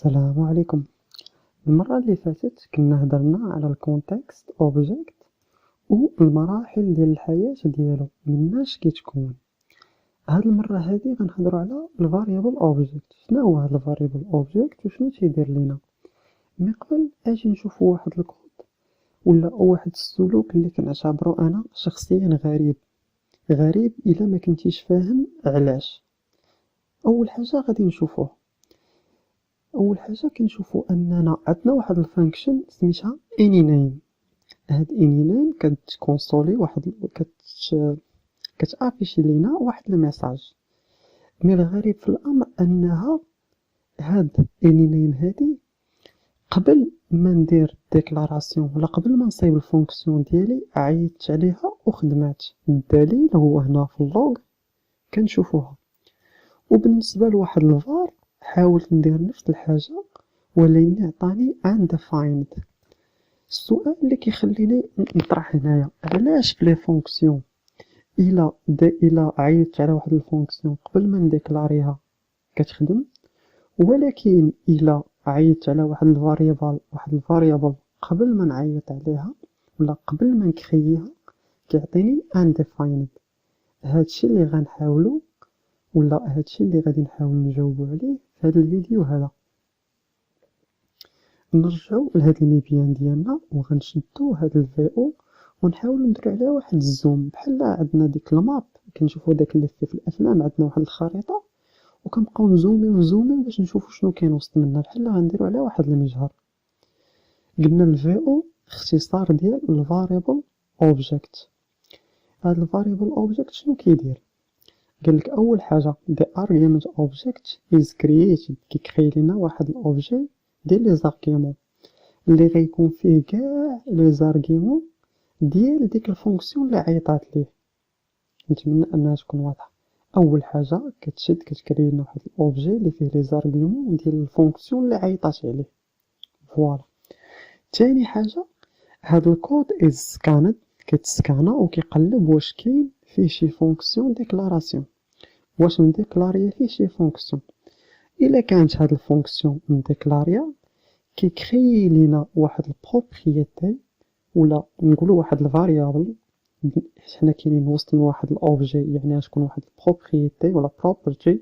السلام عليكم. المرة اللي فاتت كنا هضرنا على الكونتكست اوبجيكت والمراحل ديال الحياة ديالو مناش كيتكون. هاد المرة هادي غنهضروا على الفاريبل اوبجيكت. شنو هو هاد الفاريبل اوبجيكت وشنو تيدير لينا؟ مي قبل اجي نشوفوا واحد الكود ولا واحد السلوك اللي كنعتبرو انا شخصيا غريب الا ما كنتيش فاهم علاش. اول حاجة غادي نشوفوه، اول حاجه كنشوفوا اننا عندنا واحد الفانكشن سميتها any_name. هاد any_name كتكونسولي واحد كتافيشي لينا واحد الميساج. مي الغريب في الامر انها هاد any_name هادي قبل ما ندير ديكلاراسيون ولا قبل ما نصايب الفونكسيون ديالي عيطت عليها وخدمات. الدليل هو هنا في اللوغ كنشوفوها. وبالنسبه لواحد الفار حاولت ندير نفس الحاجه ولكن عطاني undefined. السؤال اللي كيخليني نطرح هنايا علاش في لي فونكسيون الا عيطت على واحد الفونكسيون قبل ما نديكلاريها كتخدم، ولكن الا عيطت على واحد الفاريابل قبل ما نعيط عليها ولا قبل ما نكرييها كيعطيني undefined. هادشي اللي غنحاولوا ولا هادشي اللي غادي نحاول نجاوبوا عليه في هذا الفيديو هذا. نرجعوا لهاد الميبيان ديالنا وغنشدو هاد الفي ونحاولوا نديرو عليها واحد الزوم بحال عندنا ديك الماب كنشوفوا داك اللي في الافلام. عندنا واحد الخريطه وكنبقاو نزوميو باش نشوفوا شنو كاين وسط منها، بحال غنديروا عليها واحد المجهر. قلنا الفي اختصار ديال الفاريبل اوبجيكت. هاد الفاريبل اوبجيكت شنو كيدير؟ قالك اول حاجه the argument object is created كيكري لنا واحد الاوبجي ديال لي زارغيومون اللي غيكون فيه كاع لي زارغيومون ديال ديك الفونكسيون اللي عيطات ليه. نتمنى انها تكون واضحه. اول حاجه كتكري لنا واحد الاوبجي اللي فيه لي زارغيومون ديال الفونكسيون اللي عيطات عليه. فوالا. ثاني حاجه هاد الكود از سكاند كيتسكانا وكيقلب واش كاين فيه شي فونكسيون ديكلاراسيون، واش مديكلاريا فيه شي فونكسيون. الا كانت هاد الفونكسيون مديكلاريا كيكري لينا واحد البروبريتي ولا نقولوا واحد الفاريابل. حنا كاينين وسط واحد الاوبجي يعني غتكون واحد البروبريتي ولا property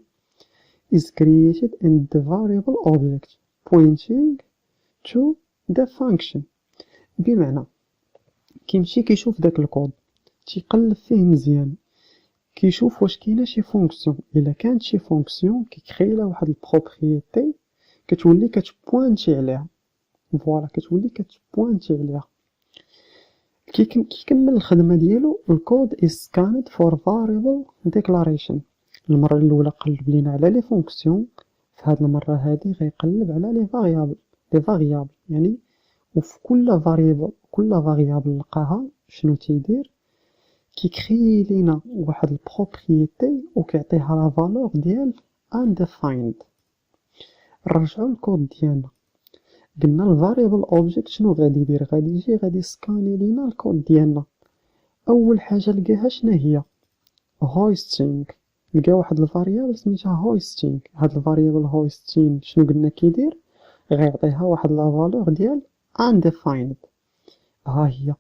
is created in the variable object pointing to the function. بمعنى كيمشي كيشوف داك الكود تيقلب فيه مزيان كيشوف واش كاينه شي فونكسيون. الا كانت شي فونكسيون كيكري لها واحد البروبريتي كتولي كتبوانتي عليها. فوالا كتولي كتبوانتي عليها. كيكمل الخدمه ديالو الكود is scanned for variable declaration. المره الاولى قلب لينا على لي فونكسيون، في هاد المره هادي غيقلب على لي فاريابل يعني. وفي كل فاريابل لقاها شنو تيدير؟ كيكري لينا واحد البروبريتي وكيعطيها لا فالور ديال undefined. نرجعوا للكود ديالنا. قلنا الفاريبل اوبجيكت شنو غادي يدير؟ غادي سكاني لينا الكود ديالنا. اول حاجه لقاها شنو هي؟ هويستينغ. لقى واحد الفاريابل سميتها هويستينغ. هاد الفاريابل هويستينغ شنو قلنا كيدير؟ غيعطيها واحد لا فالور ديال undefined. ها هي.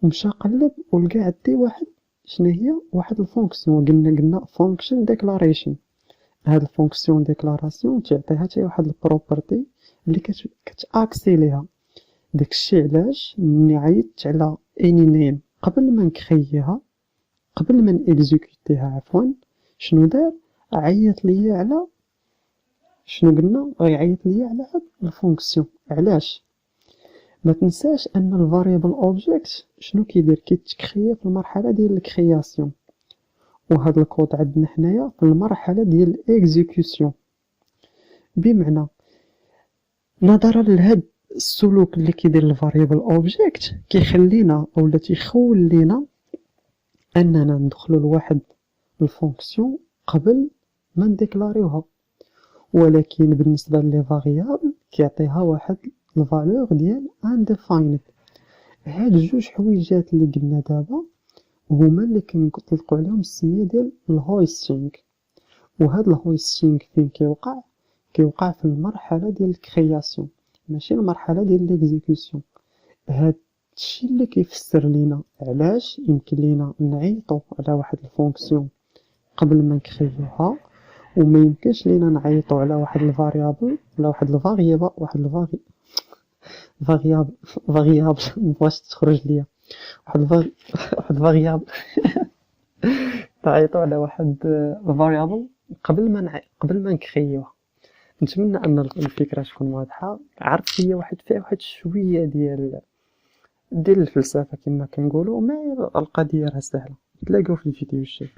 ومشى قلب ولقى عندي واحد شنو هي؟ واحد الفونكسيون قلنا فونكشن ديكلاريشن. هاد الفونكسيون ديكلاراسيون تعطيها حتى واحد البروبرتي اللي كتاكسي ليها. داكشي علاش ملي عيطت على any_name قبل ما نكرييها قبل ما نيكزيكوتيها شنو دار؟ عيط ليا على شنو قلنا؟ غيعيط ليا على هاد الفونكسيون. علاش؟ ما تنساش ان الفاريبل اوبجيكت شنو كيدير؟ كيتكريا في المرحله ديال الكرياسيون، وهاد الكود عندنا حنايا في المرحله ديال الاكزيكيوشن. بمعنى نظرا لهاد السلوك اللي كيدير الفاريبل اوبجيكت كيخلينا اولا تيخول لينا اننا ندخلوا لواحد الفونكسيون قبل ما نديكلاريوها، ولكن بالنسبه لي فاريابل كيعطيها واحد الفالور ديال undefined. هاد جوج حويجات اللي قلنا دابا هما اللي كنطلقوا عليهم السميه ديال الهويستينغ. وهاد الهويستينغ فين كيوقع؟ كيوقع في المرحلة ديال الكرياسيون ماشي المرحلة ديال ليكزيكسيون. هاد الشي اللي كيفسر لينا علاش يمكن لينا نعيطو على واحد الفونكسيون قبل ما نكريوها، وما يمكنش لينا نعيطو على واحد الفاريابل ولا واحد الفاريابل فاريابل مبغاش تخرج ليا واحد الفاريابل تعيطوا على واحد فاريابل قبل ما نكريوها. نتمنى ان الفكره تكون واضحه، عرفت فيها واحد شويه ديال الفلسفه كما كنقولوا، ما القضيه راه سهله. نتلاقاو في الفيديو الجاي.